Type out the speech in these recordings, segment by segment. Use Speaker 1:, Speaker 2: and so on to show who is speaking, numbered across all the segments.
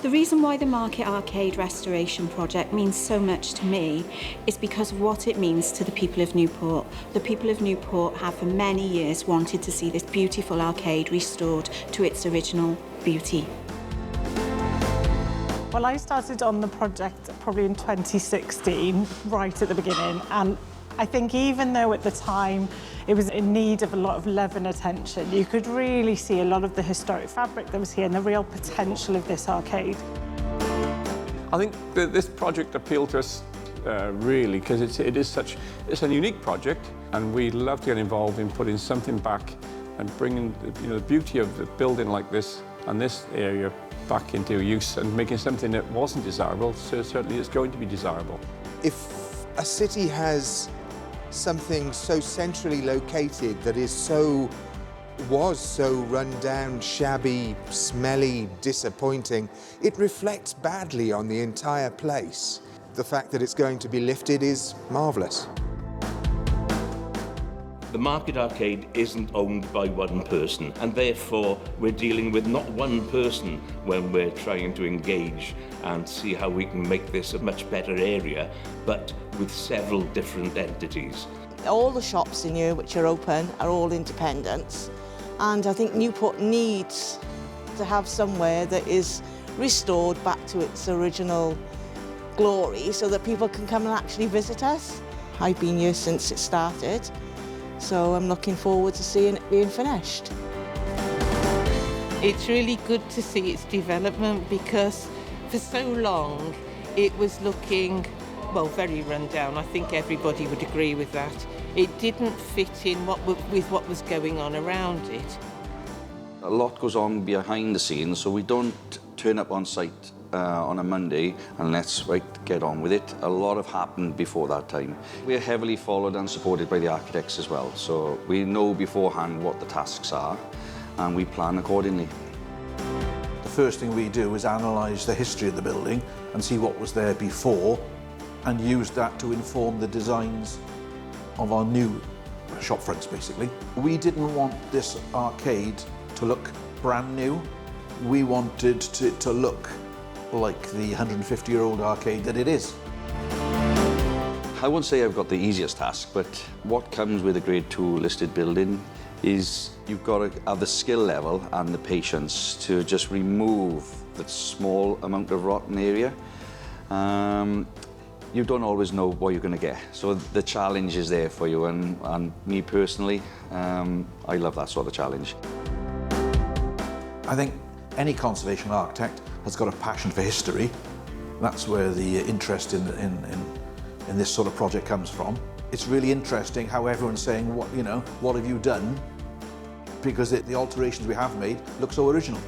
Speaker 1: The reason why the Market Arcade restoration project means so much to me is because of what it means to the people of Newport. The people of Newport have for many years wanted to see this beautiful arcade restored to its original beauty.
Speaker 2: Well, I started on the project probably in 2016, right at the beginning, and I think even though at the time it was in need of a lot of love and attention, you could really see a lot of the historic fabric that was here and the real potential of this arcade.
Speaker 3: I think that this project appealed to us really because it's a unique project, and we love to get involved in putting something back and bringing the beauty of the building like this and this area back into use and making something that wasn't desirable, so certainly it's going to be desirable.
Speaker 4: If a city has something so centrally located that was so run down, shabby, smelly, disappointing, it reflects badly on the entire place. The fact that it's going to be lifted is marvellous.
Speaker 5: The Market Arcade isn't owned by one person, and therefore we're dealing with not one person when we're trying to engage and see how we can make this a much better area, but with several different entities.
Speaker 6: All the shops in here which are open are all independents, and I think Newport needs to have somewhere that is restored back to its original glory so that people can come and actually visit us. I've been here since it started, so I'm looking forward to seeing it being finished.
Speaker 7: It's really good to see its development because for so long it was looking, well, very run down. I think everybody would agree with that. It didn't fit in with what was going on around it.
Speaker 8: A lot goes on behind the scenes, so we don't turn up on site on a Monday and let's get on with it. A lot have happened before that time. We're heavily followed and supported by the architects as well, so we know beforehand what the tasks are and we plan accordingly.
Speaker 9: The first thing we do is analyse the history of the building and see what was there before and use that to inform the designs of our new shop fronts, basically. We didn't want this arcade to look brand new. We wanted to look like the 150-year-old arcade that it is.
Speaker 8: I won't say I've got the easiest task, but what comes with a Grade 2 listed building is you've got to have the skill level and the patience to just remove that small amount of rotten area. You don't always know what you're going to get, so the challenge is there for you, and me personally, I love that sort of challenge.
Speaker 9: I think any conservation architect has got a passion for history. That's where the interest in this sort of project comes from. It's really interesting how everyone's saying, what have you done? Because the alterations we have made look so original.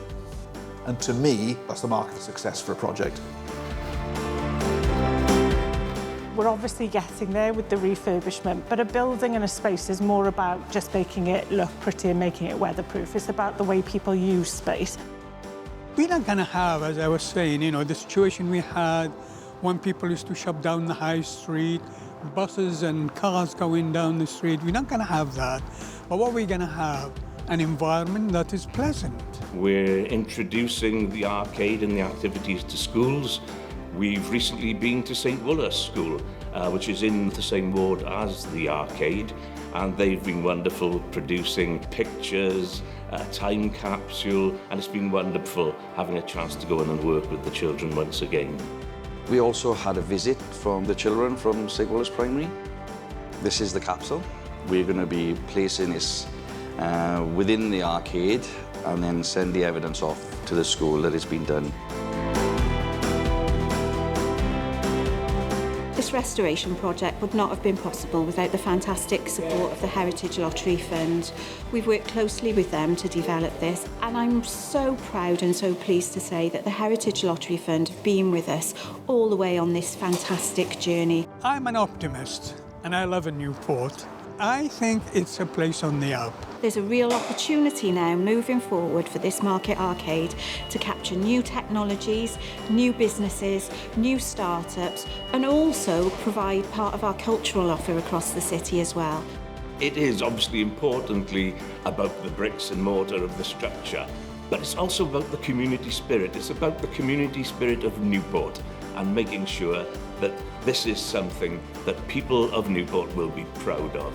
Speaker 9: And to me, that's the mark of success for a project.
Speaker 2: We're obviously getting there with the refurbishment, but a building and a space is more about just making it look pretty and making it weatherproof. It's about the way people use space.
Speaker 10: We're not going to have, as I was saying, the situation we had when people used to shop down the high street, buses and cars going down the street. We're not going to have that. But what we're going to have, an environment that is pleasant.
Speaker 5: We're introducing the arcade and the activities to schools. We've recently been to St Wooler School, which is in the same ward as the arcade, and they've been wonderful producing pictures, a time capsule, and it's been wonderful having a chance to go in and work with the children once again.
Speaker 8: We also had a visit from the children from St Wooler's Primary. This is the capsule. We're going to be placing this within the arcade and then send the evidence off to the school that it's been done.
Speaker 1: This restoration project would not have been possible without the fantastic support of the Heritage Lottery Fund. We've worked closely with them to develop this, and I'm so proud and so pleased to say that the Heritage Lottery Fund have been with us all the way on this fantastic journey.
Speaker 10: I'm an optimist, and I love a Newport. I think it's a place on the up.
Speaker 1: There's a real opportunity now moving forward for this Market Arcade to capture new technologies, new businesses, new startups, and also provide part of our cultural offer across the city as well.
Speaker 5: It is obviously importantly about the bricks and mortar of the structure, But it's also about the community spirit. It's about the community spirit of Newport and making sure that this is something that people of Newport will be proud of.